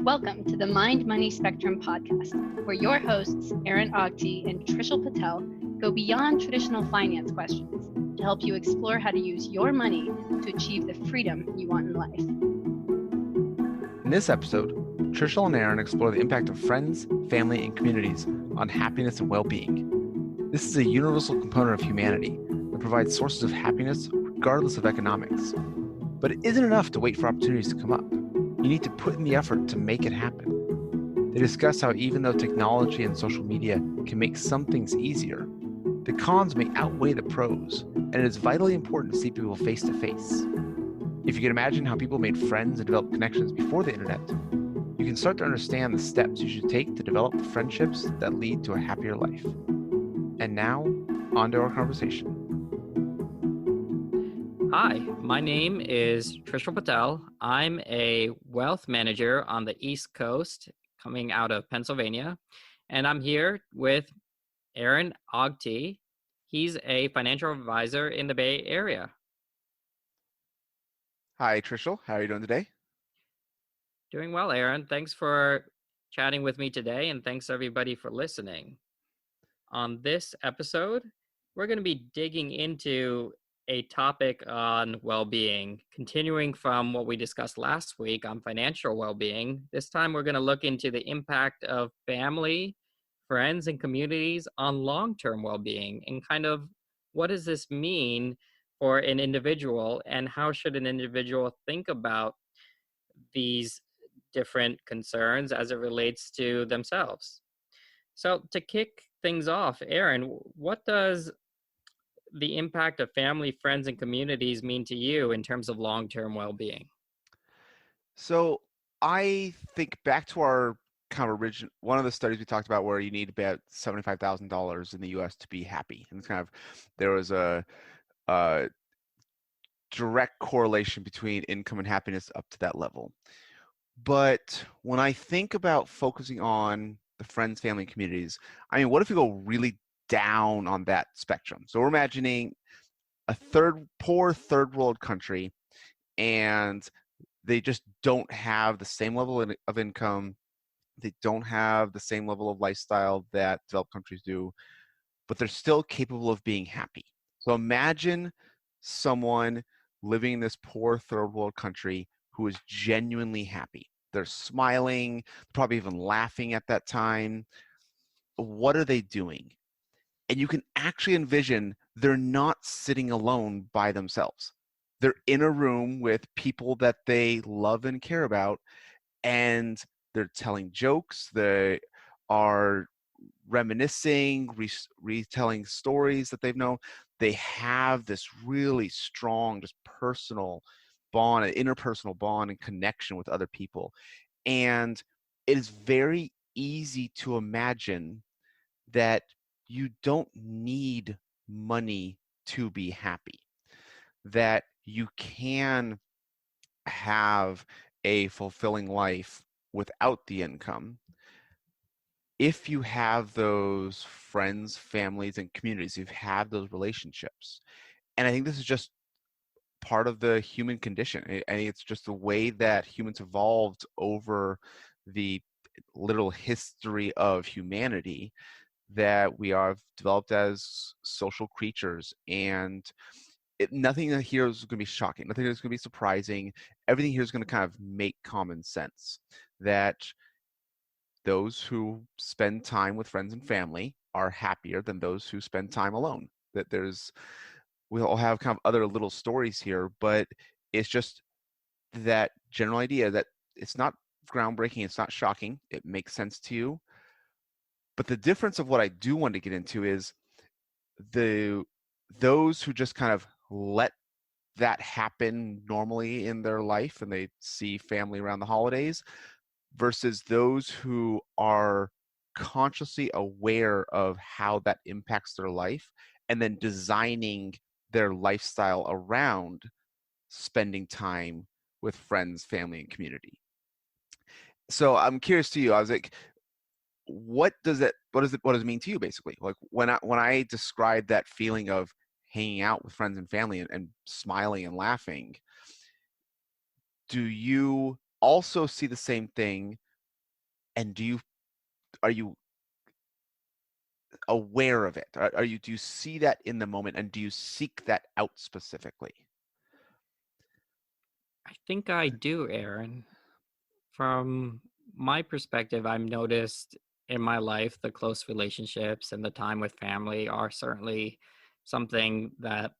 Welcome to the Mind Money Spectrum podcast, where your hosts, Aaron Agti and Trishul Patel, go beyond traditional finance questions to help you explore how to use your money to achieve the freedom you want in life. In this episode, Trishul and Aaron explore the impact of friends, family, and communities on happiness and well-being. This is a universal component of humanity that provides sources of happiness regardless of economics. But it isn't enough to wait for opportunities to come up. You need to put in the effort to make it happen. They discuss how even though technology and social media can make some things easier, the cons may outweigh the pros, and it is vitally important to see people face to face. If you can imagine how people made friends and developed connections before the internet, you can start to understand the steps you should take to develop the friendships that lead to a happier life. And now, on to our conversation. Hi, my name is Trishul Patel. I'm a wealth manager on the East Coast coming out of Pennsylvania, and I'm here with Aaron Agti. He's a financial advisor in the Bay Area. Hi, Trishul. How are you doing today? Doing well, Aaron. Thanks for chatting with me today, and thanks everybody for listening. On this episode, we're going to be digging into a topic on well-being, continuing from what we discussed last week on financial well-being. This time we're going to look into the impact of family, friends, and communities on long-term well-being, and kind of what does this mean for an individual, and how should an individual think about these different concerns as it relates to themselves. So to kick things off, Aaron, what does the impact of family, friends, and communities mean to you in terms of long-term well-being? So I think back to our kind of one of the studies we talked about where you need about $75,000 in the US to be happy. And it's kind of, there was a direct correlation between income and happiness up to that level. But when I think about focusing on the friends, family, and communities, I mean, what if we go really down on that spectrum? So we're imagining a poor third world country, and they just don't have the same level of income. They don't have the same level of lifestyle that developed countries do, but they're still capable of being happy. So imagine someone living in this poor third world country who is genuinely happy. They're smiling, probably even laughing at that time. What are they doing? And you can actually envision they're not sitting alone by themselves. They're in a room with people that they love and care about, and they're telling jokes. They are reminiscing, retelling stories that they've known. They have this really strong, just personal bond, an interpersonal bond and connection with other people. And it is very easy to imagine that you don't need money to be happy, that you can have a fulfilling life without the income if you have those friends, families, and communities, you have those relationships. And I think this is just part of the human condition. I think it's just the way that humans evolved over the literal history of humanity, that we are developed as social creatures. And nothing here is going to be shocking. Nothing is going to be surprising. Everything here is going to kind of make common sense, that those who spend time with friends and family are happier than those who spend time alone. That we all have kind of other little stories here, but it's just that general idea that it's not groundbreaking, it's not shocking, it makes sense to you. But the difference of what I do want to get into is those who just kind of let that happen normally in their life and they see family around the holidays, versus those who are consciously aware of how that impacts their life and then designing their lifestyle around spending time with friends, family, and community. So I'm curious to you. I was like, what does it mean to you, basically? Like when I describe that feeling of hanging out with friends and family and smiling and laughing, do you also see the same thing And are you aware of it? Do you see that in the moment, and do you seek that out specifically? I think I do, Aaron. From my perspective, I've noticed in my life the close relationships and the time with family are certainly something that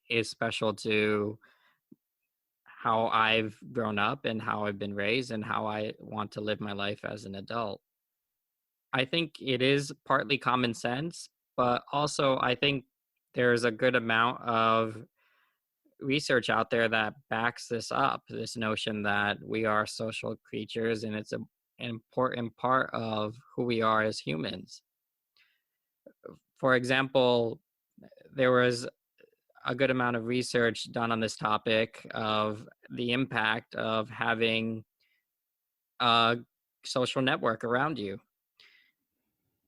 is special to how I've grown up and how I've been raised and how I want to live my life as an adult. I think it is partly common sense, but also I think there's a good amount of research out there that backs this up, this notion that we are social creatures and it's an important part of who we are as humans. For example, there was a good amount of research done on this topic of the impact of having a social network around you.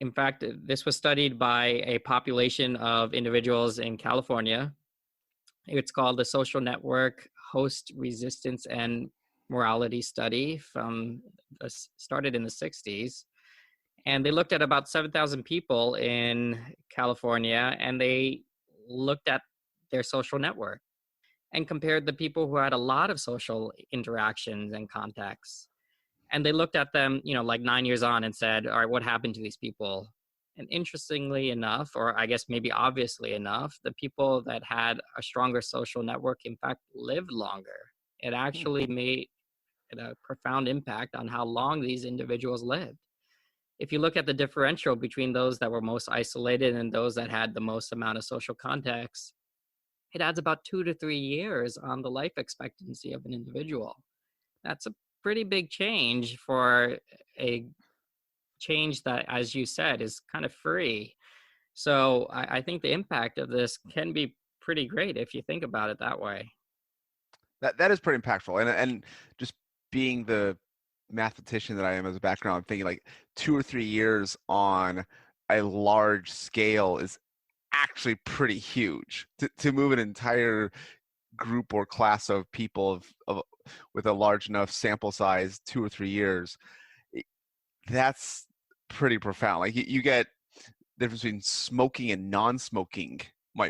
In fact, this was studied by a population of individuals in California. It's called the Social Network Host Resistance and Morality Study started in the 60s. And they looked at about 7,000 people in California, and they looked at their social network and compared the people who had a lot of social interactions and contacts. And they looked at them, like 9 years on and said, all right, what happened to these people? And interestingly enough, or I guess maybe obviously enough, the people that had a stronger social network, in fact, lived longer. It actually made a profound impact on how long these individuals lived. If you look at the differential between those that were most isolated and those that had the most amount of social contacts, it adds about 2 to 3 years on the life expectancy of an individual. That's a pretty big change for a change that, as you said, is kind of free. So I think the impact of this can be pretty great if you think about it that way. That is pretty impactful. And just being the mathematician that I am as a background, I'm thinking like 2 or 3 years on a large scale is actually pretty huge. To move an entire group or class of people with a large enough sample size, 2 or 3 years, that's pretty profound. Like you get the difference between smoking and non-smoking.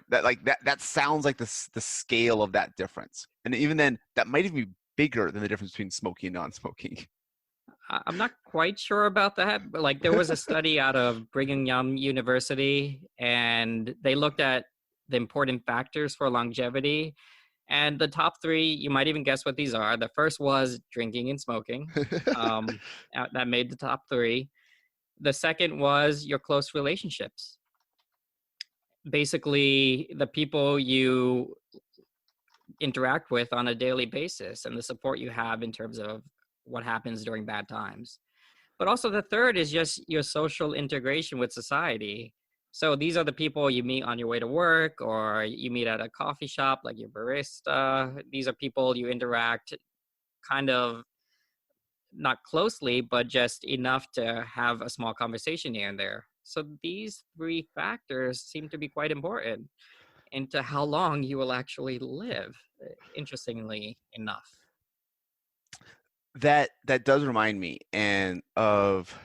That sounds like the scale of that difference. And even then, that might even be bigger than the difference between smoking and non-smoking. I'm not quite sure about that, but like there was a study out of Brigham Young University, and they looked at the important factors for longevity. And the top 3, you might even guess what these are. The first was drinking and smoking. That made the top 3. The second was your close relationships. Basically, the people you interact with on a daily basis and the support you have in terms of what happens during bad times. But also the third is just your social integration with society. So these are the people you meet on your way to work, or you meet at a coffee shop, like your barista. These are people you interact kind of not closely, but just enough to have a small conversation here and there. So these 3 factors seem to be quite important into how long you will actually live, interestingly enough. That does remind me of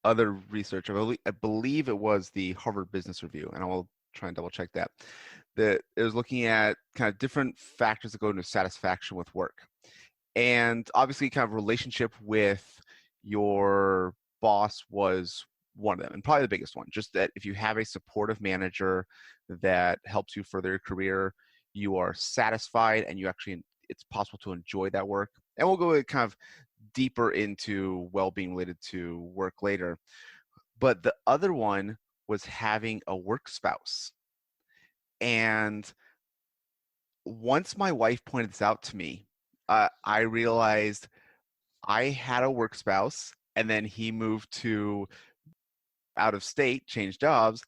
other research. I believe it was the Harvard Business Review, and I will try and double check that. That it was looking at kind of different factors that go into satisfaction with work. And obviously kind of relationship with your boss was one of them, and probably the biggest one. Just that if you have a supportive manager that helps you further your career, you are satisfied and it's possible to enjoy that work. And we'll go kind of deeper into well-being related to work later. But the other one was having a work spouse. And once my wife pointed this out to me, I realized I had a work spouse, and then he moved to out of state, changed jobs,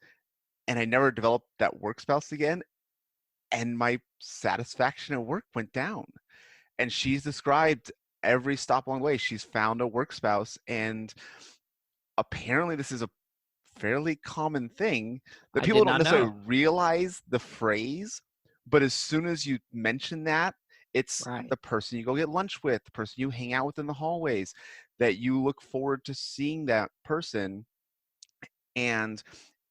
and I never developed that work spouse again. And my satisfaction at work went down. And she's described every stop along the way. She's found a work spouse, and apparently this is a fairly common thing that people don't necessarily realize the phrase, but as soon as you mention that, It's Right. the person you go get lunch with, the person you hang out with in the hallways, that you look forward to seeing that person. And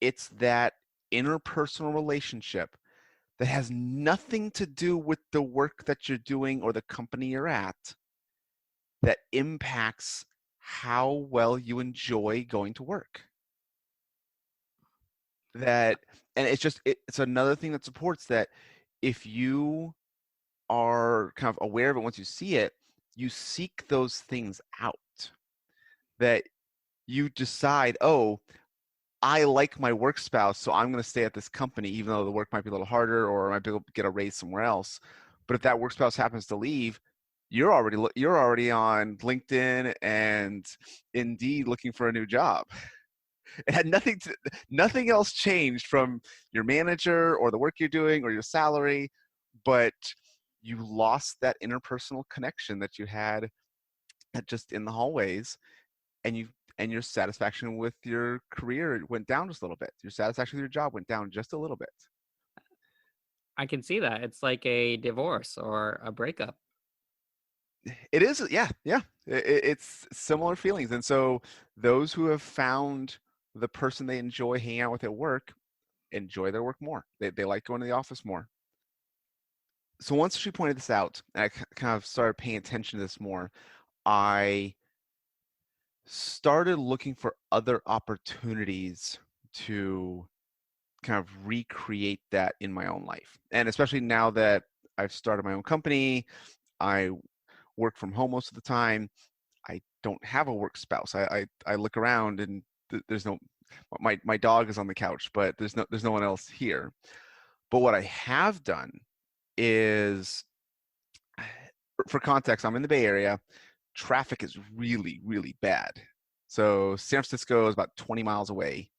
it's that interpersonal relationship that has nothing to do with the work that you're doing or the company you're at that impacts how well you enjoy going to work. That, and it's another thing that supports that. If you are kind of aware of it, once you see it, you seek those things out. That you decide, oh, I like my work spouse, so I'm going to stay at this company, even though the work might be a little harder, or I might be able to get a raise somewhere else. But if that work spouse happens to leave, you're already on LinkedIn and Indeed looking for a new job. It had nothing else changed from your manager or the work you're doing or your salary, but you lost that interpersonal connection that you had just in the hallways, and your satisfaction with your career went down just a little bit. Your satisfaction with your job went down just a little bit. I can see that. It's like a divorce or a breakup. It is, yeah. It's similar feelings. And so those who have found the person they enjoy hanging out with at work enjoy their work more. They like going to the office more. So once she pointed this out, and I kind of started paying attention to this more, I started looking for other opportunities to kind of recreate that in my own life. And especially now that I've started my own company, I work from home most of the time. I don't have a work spouse. I look around and there's no, my dog is on the couch, but there's no one else here. But what I have done is, for context, I'm in the Bay Area. Traffic is really, really bad. So San Francisco is about 20 miles away.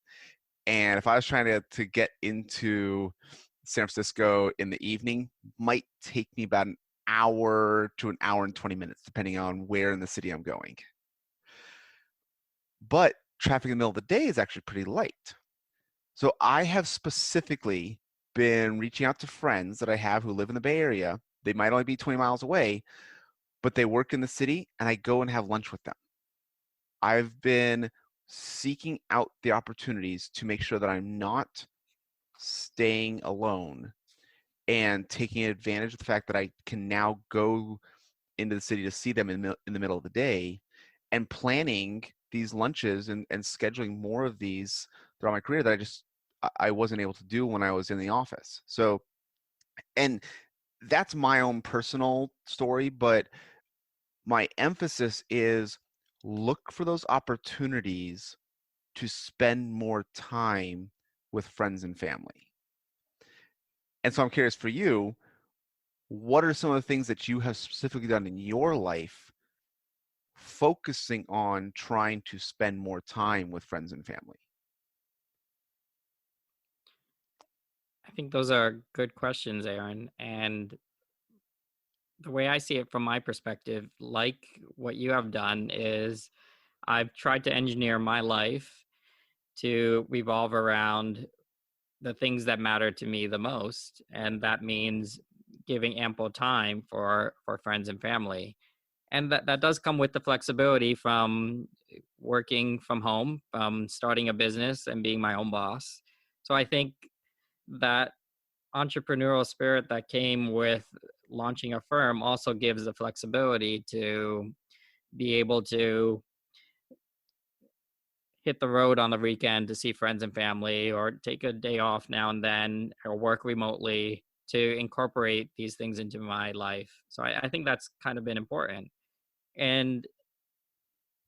And if I was trying to get into San Francisco in the evening, might take me about an hour to an hour and 20 minutes, depending on where in the city I'm going. But traffic in the middle of the day is actually pretty light. So I have specifically been reaching out to friends that I have who live in the Bay Area. They might only be 20 miles away, but they work in the city, and I go and have lunch with them. I've been seeking out the opportunities to make sure that I'm not staying alone and taking advantage of the fact that I can now go into the city to see them in the middle of the day, and planning these lunches and scheduling more of these throughout my career that I wasn't able to do when I was in the office. So, and that's my own personal story, but my emphasis is look for those opportunities to spend more time with friends and family. And so I'm curious for you, what are some of the things that you have specifically done in your life focusing on trying to spend more time with friends and family? I think those are good questions, Aaron. And the way I see it from my perspective, like what you have done, is I've tried to engineer my life to revolve around the things that matter to me the most. And that means giving ample time for friends and family. And that does come with the flexibility from working from home, starting a business and being my own boss. So I think that entrepreneurial spirit that came with launching a firm also gives the flexibility to be able to hit the road on the weekend to see friends and family, or take a day off now and then, or work remotely, to incorporate these things into my life. So I think that's kind of been important. And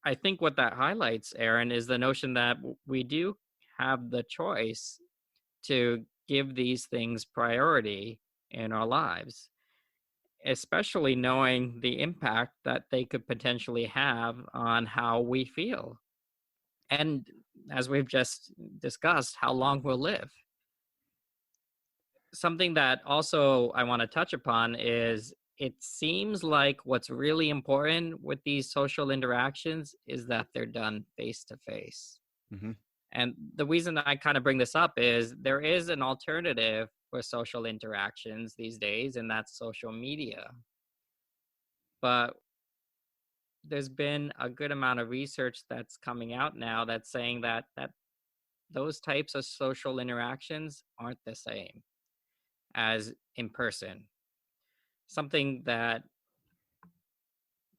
I think what that highlights, Aaron, is the notion that we do have the choice to give these things priority in our lives, especially knowing the impact that they could potentially have on how we feel. And as we've just discussed, how long we'll live. Something that also I want to touch upon is, it seems like what's really important with these social interactions is that they're done face to face. And the reason I kind of bring this up is there is an alternative for social interactions these days, and that's social media. but there's been a good amount of research that's coming out now that's saying that those types of social interactions aren't the same as in person. Something that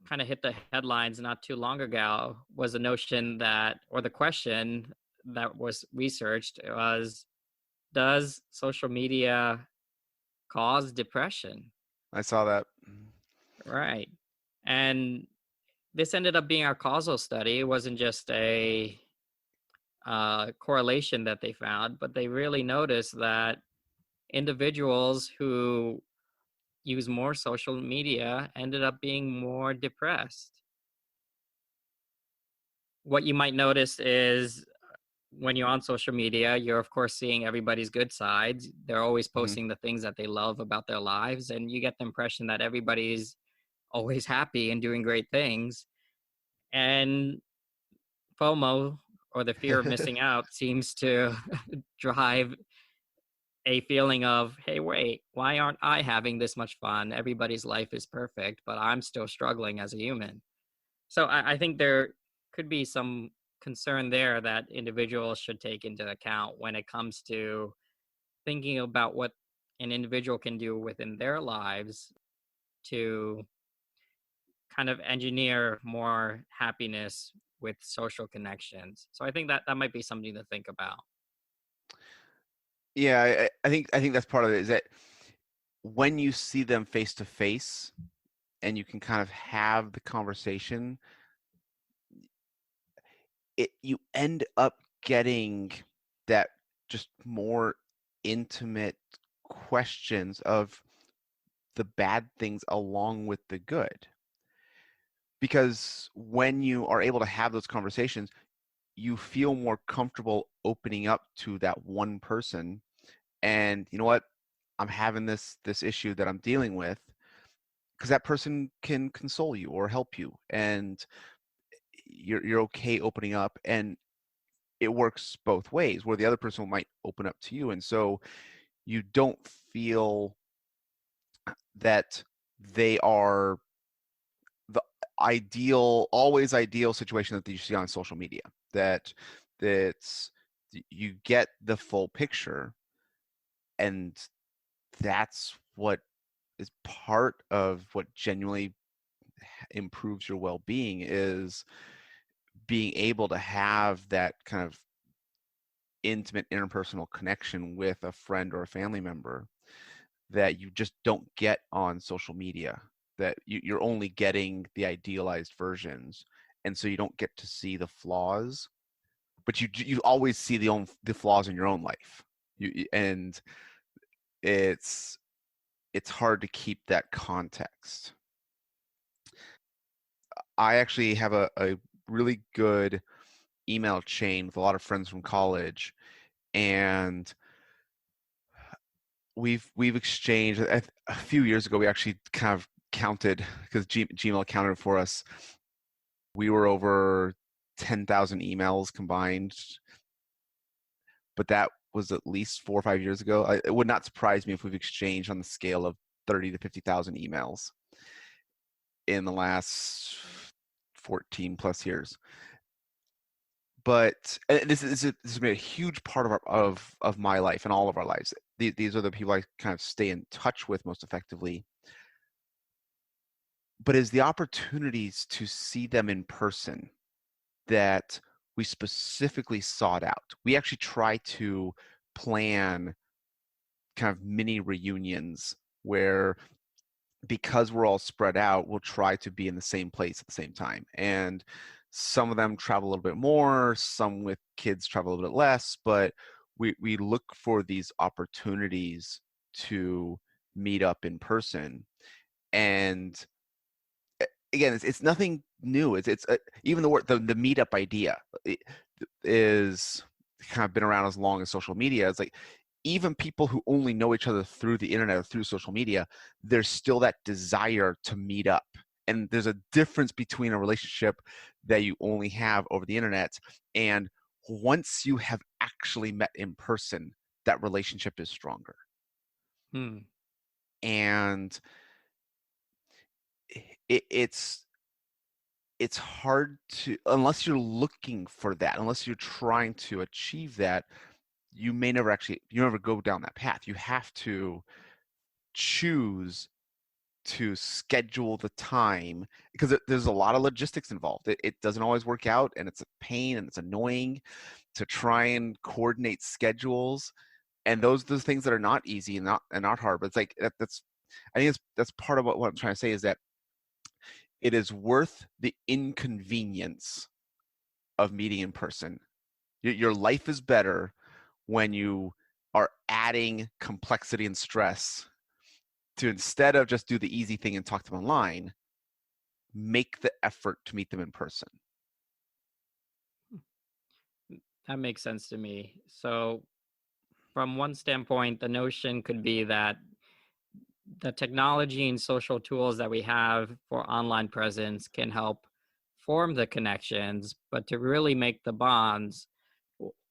kind of hit the headlines not too long ago was the notion that, or the question that was researched was, does social media cause depression? I saw that. Right. And this ended up being a causal study. It wasn't just a correlation that they found, but they really noticed that individuals who use more social media ended up being more depressed. What you might notice is when you're on social media, you're of course seeing everybody's good sides. They're always Mhm. posting the things that they love about their lives, and you get the impression that everybody's always happy and doing great things. And FOMO, or the fear of missing out, seems to drive a feeling of, hey, wait, why aren't I having this much fun? Everybody's life is perfect, but I'm still struggling as a human. So I think there could be some concern there that individuals should take into account when it comes to thinking about what an individual can do within their lives to kind of engineer more happiness with social connections. So I think that might be something to think about. Yeah, I think that's part of it, is that when you see them face to face and you can kind of have the conversation, you end up getting that just more intimate questions of the bad things along with the good. Because when you are able to have those conversations, you feel more comfortable opening up to that one person. And you know what? I'm having this issue that I'm dealing with, because that person can console you or help you, and you're okay opening up, and it works both ways, where the other person might open up to you, and so you don't feel that they are the always ideal situation that you see on social media. That's you get the full picture, and that's what is part of what genuinely improves your well-being, is being able to have that kind of intimate interpersonal connection with a friend or a family member that you just don't get on social media, that you're only getting the idealized versions, and so you don't get to see the flaws, but you always see the flaws in your own life. And it's hard to keep that context. I actually have a really good email chain with a lot of friends from college, and we've exchanged a few years ago. We actually kind of counted, because Gmail counted for us. We were over 10,000 emails combined, but that was at least 4 or 5 years ago. It would not surprise me if we've exchanged on the scale of 30 to 50,000 emails in the last 14 plus years. But this has been a huge part of my life and all of our lives. These are the people I kind of stay in touch with most effectively. But it's the opportunities to see them in person that we specifically sought out. We actually try to plan kind of mini reunions where, because we're all spread out, we'll try to be in the same place at the same time. And some of them travel a little bit more, some with kids travel a little bit less, but we look for these opportunities to meet up in person. And again, it's nothing new. It's even the word, the meetup idea is kind of been around as long as social media. It's like, even people who only know each other through the internet or through social media, there's still that desire to meet up. And there's a difference between a relationship that you only have over the internet, and once you have actually met in person, that relationship is stronger. Hmm. And it's hard to, unless you're looking for that, unless you're trying to achieve that, you never go down that path. You have to choose to schedule the time, because there's a lot of logistics involved. It doesn't always work out, and it's a pain, and it's annoying to try and coordinate schedules. And those are the things that are not easy and not hard. But it's like that's I think that's part of what I'm trying to say, is that it is worth the inconvenience of meeting in person. Your life is better when you are adding complexity and stress to, instead of just do the easy thing and talk to them online, make the effort to meet them in person. That makes sense to me. So, from one standpoint, the notion could be that the technology and social tools that we have for online presence can help form the connections, but to really make the bonds,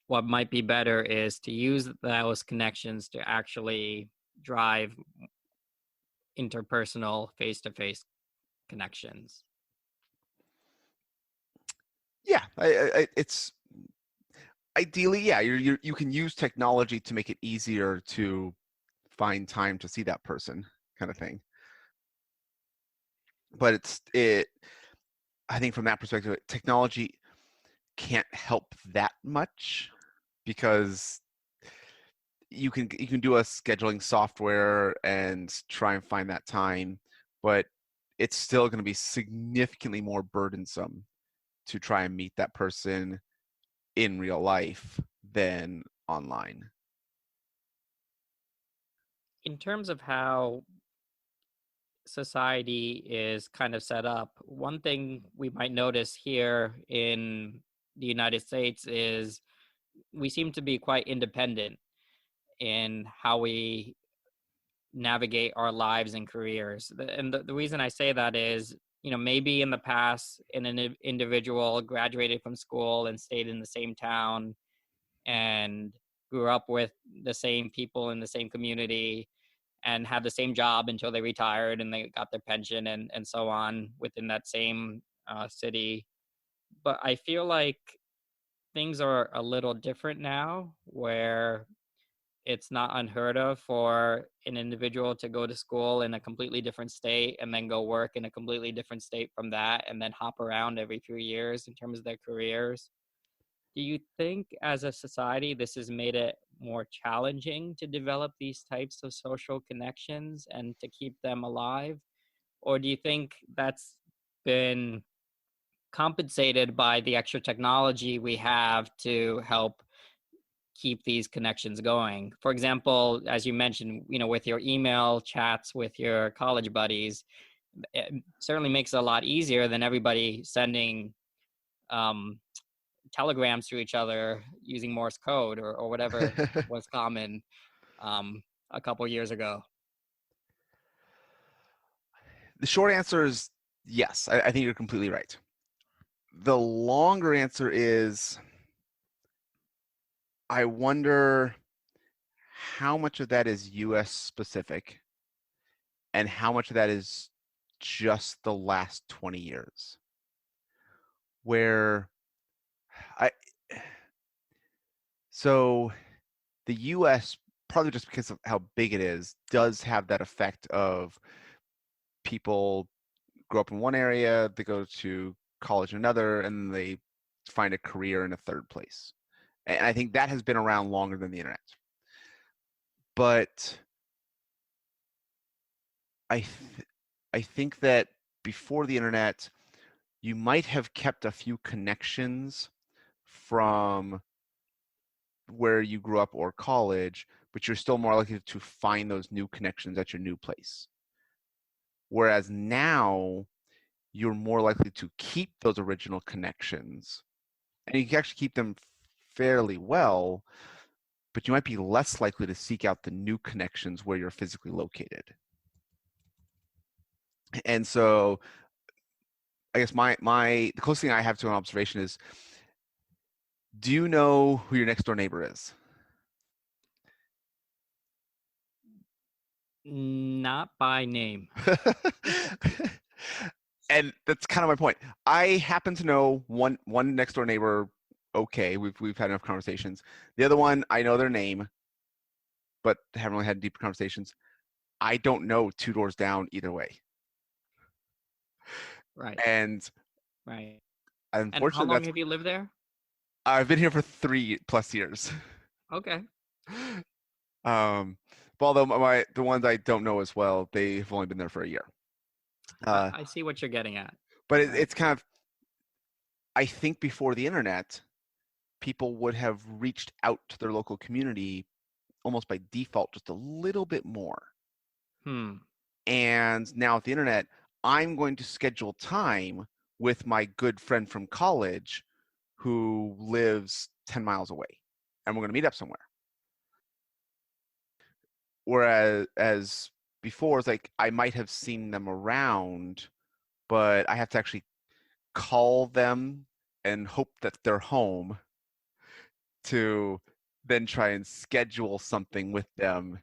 what might be better is to use those connections to actually drive interpersonal face-to-face connections. Yeah, it's ideally, yeah, you can use technology to make it easier to find time to see that person, kind of thing. But I think from that perspective, technology can't help that much, because you can do a scheduling software and try and find that time, but it's still going to be significantly more burdensome to try and meet that person in real life than online. In terms of how society is kind of set up, one thing we might notice here in the United States is we seem to be quite independent in how we navigate our lives and careers. And the reason I say that is, maybe in the past, an individual graduated from school and stayed in the same town and grew up with the same people in the same community and had the same job until they retired and they got their pension and so on within that same city. But I feel like things are a little different now, where it's not unheard of for an individual to go to school in a completely different state and then go work in a completely different state from that, and then hop around every few years in terms of their careers. Do you think as a society this has made it more challenging to develop these types of social connections and to keep them alive? Or do you think that's been compensated by the extra technology we have to help keep these connections going? For example, as you mentioned, with your email chats with your college buddies, it certainly makes it a lot easier than everybody sending telegrams to each other using Morse code or whatever was common a couple years ago. The short answer is yes. I think you're completely right. The longer answer is, I wonder how much of that is US specific and how much of that is just the last 20 years. So the US, probably just because of how big it is, does have that effect of people grow up in one area, they go to college in another, and they find a career in a third place. And I think that has been around longer than the internet. But I think that before the internet, you might have kept a few connections from where you grew up or college, but you're still more likely to find those new connections at your new place. Whereas now, you're more likely to keep those original connections, and you can actually keep them fairly well, but you might be less likely to seek out the new connections where you're physically located. And so I guess the closest thing I have to an observation is, do you know who your next door neighbor is? Not by name. And that's kind of my point. I happen to know one next door neighbor. Okay, we've had enough conversations. The other one, I know their name, but haven't really had deeper conversations. I don't know two doors down either way. Right. And Right. And how unfortunately, long have you lived there? I've been here for 3+ years. Okay. But although the ones I don't know as well, they've only been there for a year. I see what you're getting at. But Right. it's kind of, I think before the internet, people would have reached out to their local community almost by default just a little bit more. And now with the internet, I'm going to schedule time with my good friend from college who lives 10 miles away, and we're going to meet up somewhere. Whereas before, it's like I might have seen them around, but I have to actually call them and hope that they're home to then try and schedule something with them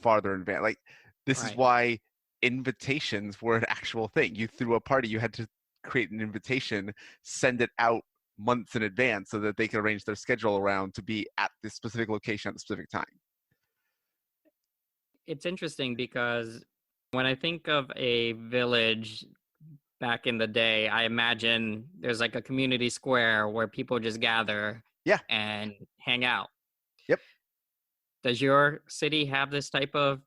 farther in advance. Like, this is Right. why invitations were an actual thing. You threw a party, you had to create an invitation, send it out months in advance so that they could arrange their schedule around to be at this specific location at the specific time. It's interesting because when I think of a village back in the day, I imagine there's like a community square where people just gather Yeah. and hang out. Yep. Does your city have this type of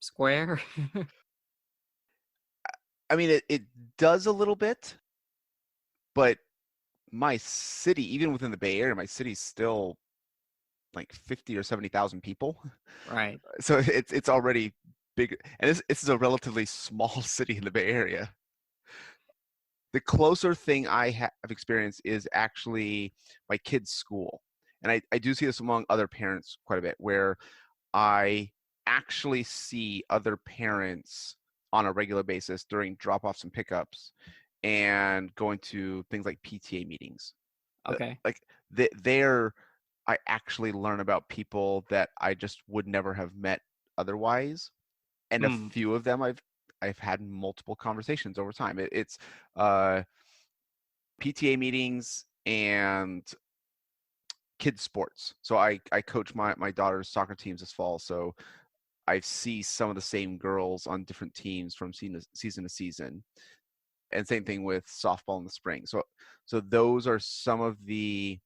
square? I mean, it does a little bit, but my city, even within the Bay Area, my city's still like 50 or 70,000 people. Right. So it's already big, and this is a relatively small city in the Bay Area. The closer thing I have experienced is actually my kids' school. And I do see this among other parents quite a bit, where I actually see other parents on a regular basis during drop-offs and pickups and going to things like PTA meetings. Okay. Like there, I actually learn about people that I just would never have met otherwise. And a few of them I've had multiple conversations over time. It's PTA meetings and kids sports. So I coach my daughter's soccer teams this fall. So I see some of the same girls on different teams from season to season. And same thing with softball in the spring. So those are some of the,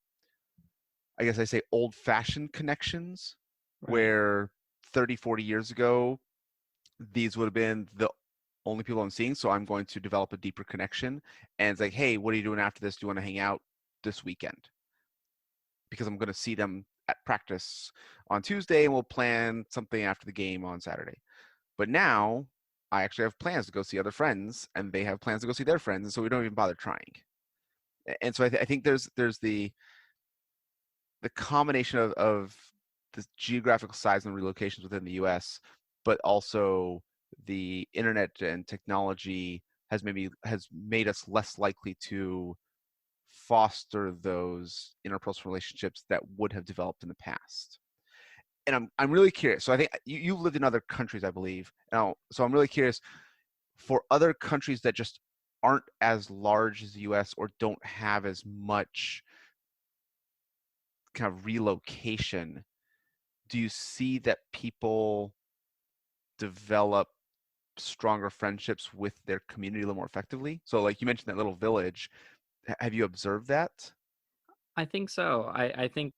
I guess I say, old-fashioned connections, Right. where 30, 40 years ago, these would have been the only people I'm seeing. So I'm going to develop a deeper connection. And it's like, hey, what are you doing after this? Do you want to hang out this weekend? Because I'm going to see them at practice on Tuesday, and we'll plan something after the game on Saturday. But now I actually have plans to go see other friends, and they have plans to go see their friends, and so we don't even bother trying. And so I think there's the combination of the geographical size and relocations within the U.S., but also the internet and technology has made us less likely to foster those interpersonal relationships that would have developed in the past. And I'm really curious. So I think you've lived in other countries, I believe. Now, so I'm really curious, for other countries that just aren't as large as the U.S. or don't have as much kind of relocation, do you see that people develop stronger friendships with their community a little more effectively? So like you mentioned that little village, have you observed that? I think so. I think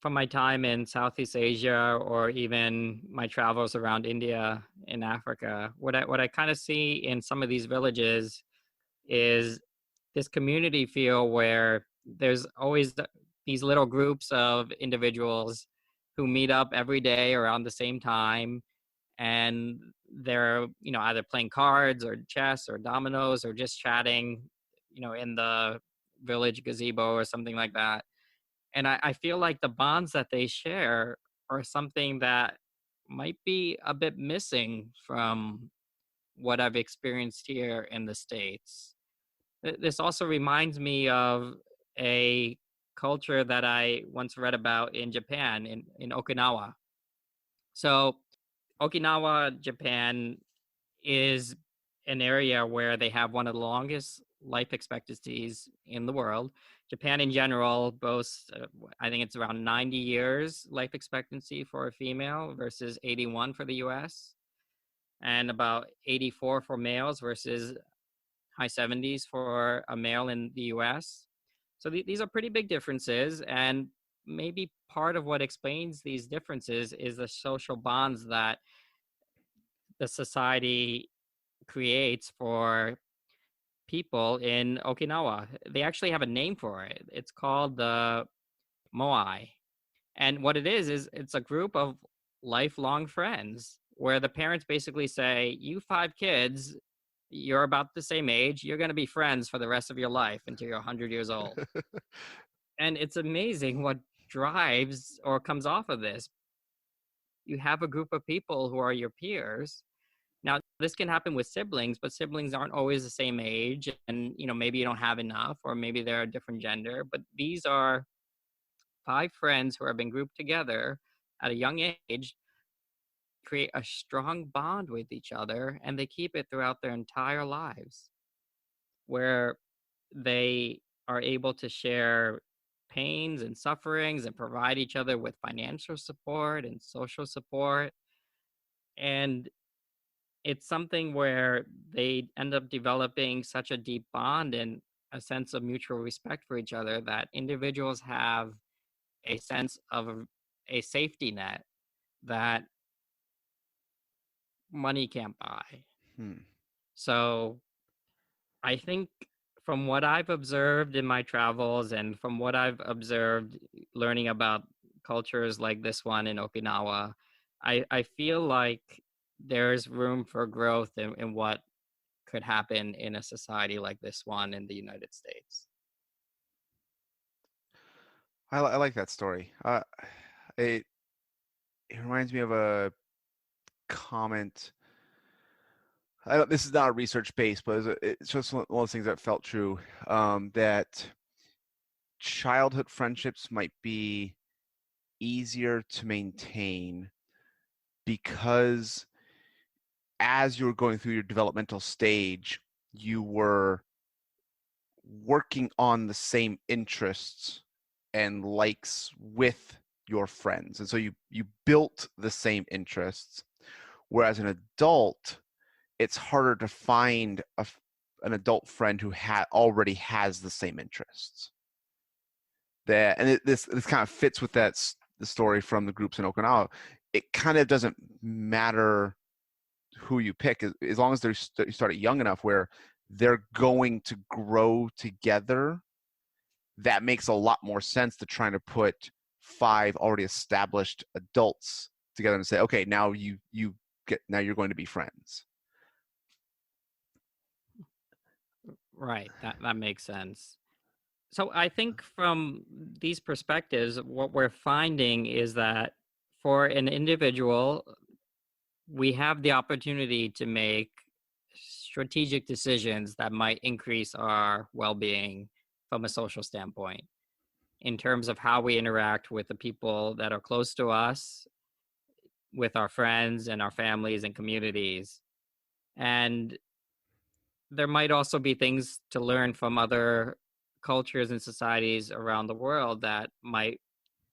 from my time in Southeast Asia or even my travels around India and Africa, what I kind of see in some of these villages is this community feel where there's always these little groups of individuals who meet up every day around the same time, and they're either playing cards or chess or dominoes or just chatting in the village gazebo or something like that. And I feel like the bonds that they share are something that might be a bit missing from what I've experienced here in the States. This also reminds me of a culture that I once read about in Japan, in Okinawa. So Okinawa, Japan is an area where they have one of the longest life expectancies in the world. Japan in general boasts, I think it's around 90 years life expectancy for a female versus 81 for the US, and about 84 for males versus high 70s for a male in the US. So these are pretty big differences. And maybe part of what explains these differences is the social bonds that the society creates for people in Okinawa. They actually have a name for it. It's called the Moai. And what it is it's a group of lifelong friends where the parents basically say, you 5 kids, you're about the same age, you're going to be friends for the rest of your life until you're 100 years old. And it's amazing what drives or comes off of this. You have a group of people who are your peers. Now, this can happen with siblings, but siblings aren't always the same age. And, maybe you don't have enough, or maybe they're a different gender. But these are 5 friends who have been grouped together at a young age, create a strong bond with each other, and they keep it throughout their entire lives, where they are able to share pains and sufferings and provide each other with financial support and social support. And it's something where they end up developing such a deep bond and a sense of mutual respect for each other that individuals have a sense of a safety net that money can't buy. So I think from what I've observed in my travels and from what I've observed learning about cultures like this one in Okinawa, I feel like there's room for growth in what could happen in a society like this one in the United States. I like that story. It reminds me of a comment. This is not research based, but it's just one of those things that felt true. That childhood friendships might be easier to maintain because as you were going through your developmental stage, you were working on the same interests and likes with your friends. And so you built the same interests. Whereas an adult, it's harder to find an adult friend who already has the same interests. This kind of fits with the story from the groups in Okinawa. It kind of doesn't matter who you pick as long as you start young enough where they're going to grow together. That makes a lot more sense to trying to put 5 already established adults together and say, okay, now you're going to be friends. Right. That makes sense. So I think from these perspectives, what we're finding is that for an individual, we have the opportunity to make strategic decisions that might increase our well-being from a social standpoint in terms of how we interact with the people that are close to us, with our friends and our families and communities. And there might also be things to learn from other cultures and societies around the world that might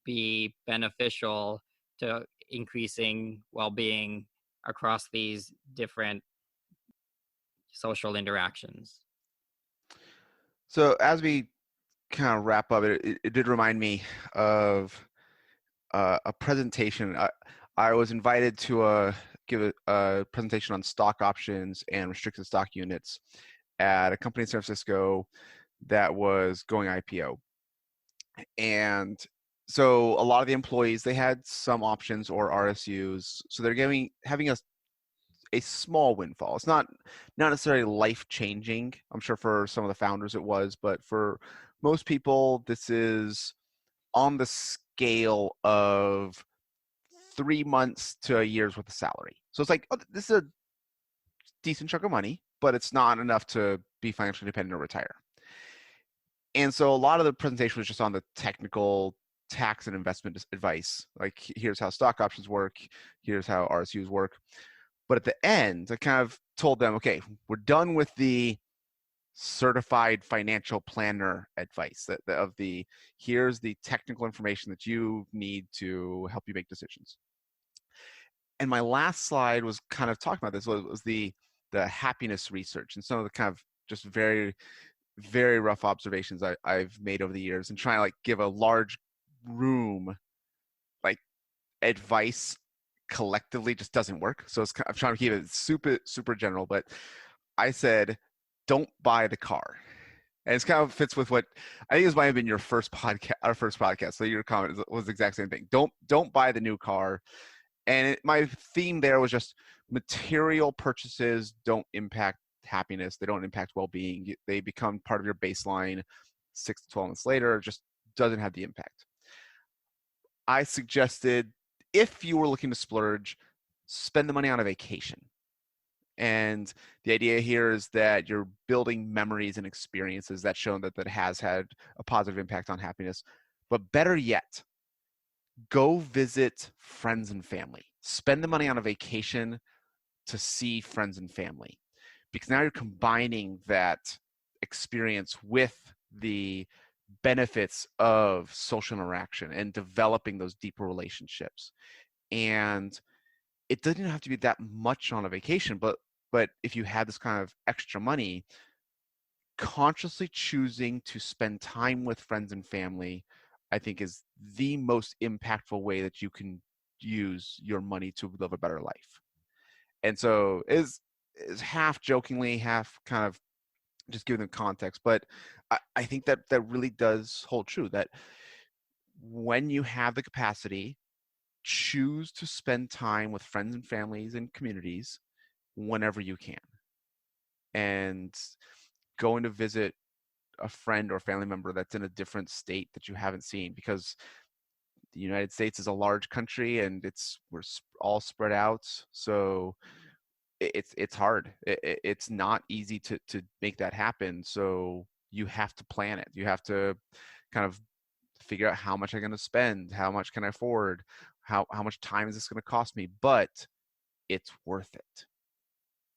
be beneficial to increasing well-being across these different social interactions. So as we kind of wrap up, it did remind me of a presentation. I was invited to give a presentation on stock options and restricted stock units at a company in San Francisco that was going IPO. And so a lot of the employees, they had some options or RSUs. So they're having a small windfall. It's not necessarily life-changing. I'm sure for some of the founders it was, but for most people, this is on the scale of 3 months to a year's worth of salary. So it's like, oh, this is a decent chunk of money, but it's not enough to be financially independent or retire. And so a lot of the presentation was just on the technical tax and investment advice. Like, here's how stock options work. Here's how RSUs work. But at the end, I kind of told them, okay, we're done with the certified financial planner advice here's the technical information that you need to help you make decisions. And my last slide was kind of talking about this, was the happiness research and some of the kind of just very, very rough observations I've made over the years, and trying to like give a large room like advice collectively just doesn't work. So I'm trying to keep it super general, but I said, don't buy the car. And it's kind of fits with what I think this might have been your first podcast, our first podcast. So your comment was the exact same thing. Don't buy the new car. And my theme there was just material purchases don't impact happiness. They don't impact well-being. They become part of your baseline 6 to 12 months later. It just doesn't have the impact. I suggested if you were looking to splurge, spend the money on a vacation. And the idea here is that you're building memories and experiences that show that has had a positive impact on happiness. But better yet, go visit friends and family. Spend the money on a vacation to see friends and family, because now you're combining that experience with the benefits of social interaction and developing those deeper relationships. And it doesn't have to be that much on a vacation, but if you had this kind of extra money, consciously choosing to spend time with friends and family, I think, is the most impactful way that you can use your money to live a better life. And so is half jokingly, half kind of just giving them context. But I think that really does hold true, that when you have the capacity, choose to spend time with friends and families and communities whenever you can. And going to visit a friend or family member that's in a different state that you haven't seen, because the United States is a large country and we're all spread out. So it's hard. It's not easy to make that happen. So you have to plan it. You have to kind of figure out how much I'm going to spend, how much can I afford, how much time is this going to cost me, but it's worth it.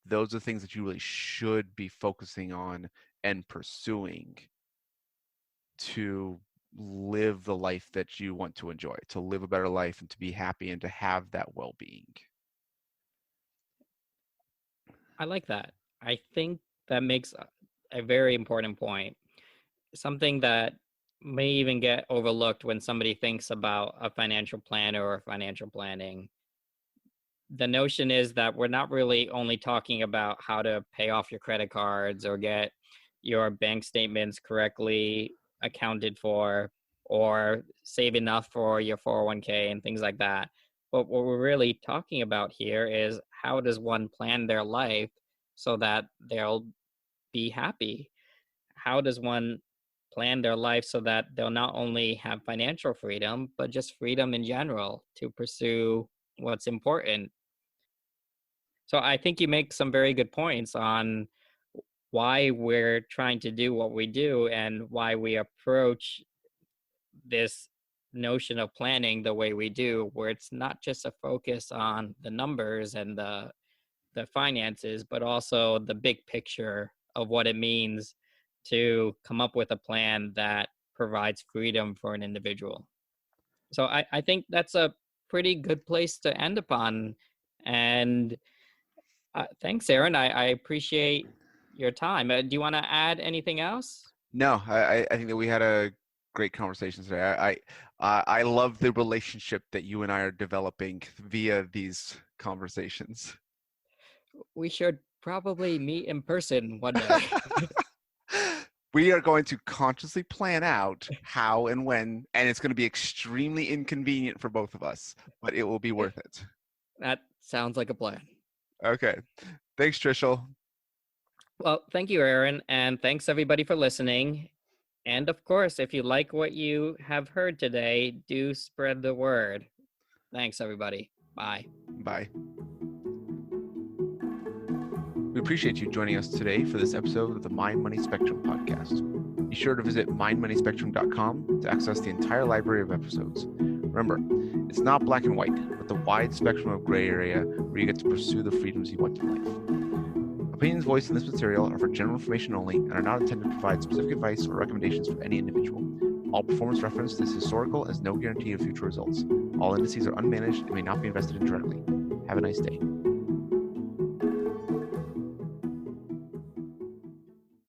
Those are things that you really should be focusing on and pursuing to live the life that you want to enjoy, to live a better life and to be happy and to have that well-being. I like that. I think that makes a very important point. Something that may even get overlooked when somebody thinks about a financial planner or financial planning. The notion is that we're not really only talking about how to pay off your credit cards or get your bank statements correctly accounted for or save enough for your 401k and things like that. But what we're really talking about here is, how does one plan their life so that they'll be happy? How does one plan their life so that they'll not only have financial freedom, but just freedom in general to pursue what's important? So I think you make some very good points on why we're trying to do what we do and why we approach this notion of planning the way we do, where it's not just a focus on the numbers and the finances, but also the big picture of what it means to come up with a plan that provides freedom for an individual. So I think that's a pretty good place to end upon. And thanks, Aaron. I appreciate your time. Do you want to add anything else? No, I think that we had a great conversation today. I love the relationship that you and I are developing via these conversations. We should probably meet in person one day. We are going to consciously plan out how and when, and it's going to be extremely inconvenient for both of us, but it will be worth it. That sounds like a plan. Okay. Thanks, Trishul. Well, thank you, Aaron, and thanks everybody for listening. And of course, if you like what you have heard today, do spread the word. Thanks, everybody. Bye. Bye. We appreciate you joining us today for this episode of the Mind Money Spectrum podcast. Be sure to visit mindmoneyspectrum.com to access the entire library of episodes. Remember, it's not black and white, but the wide spectrum of gray area where you get to pursue the freedoms you want in life. Opinions voiced in this material are for general information only and are not intended to provide specific advice or recommendations for any individual. All performance referenced is historical and has no guarantee of future results. All indices are unmanaged and may not be invested in directly. Have a nice day.